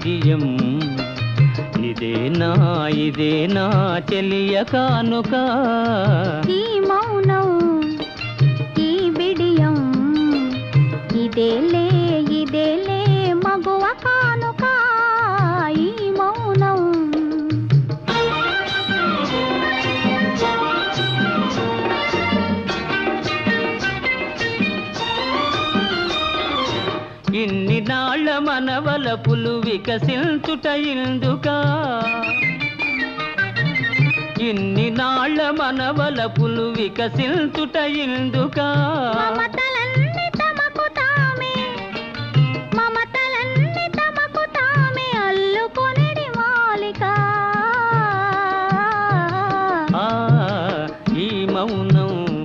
విజయం ఇదేనా చెలియ కానుక ఈ మౌనం ఈ బిడియం ఇదేలే మగువ కానుక ఈ మౌనం ఇన్ని నాళ్ళ మనవలపులు వికసించుట ఇందుకా ఇన్ని నాళ్ళ మనవలపులు వికసించుట ఇందుకా మమతల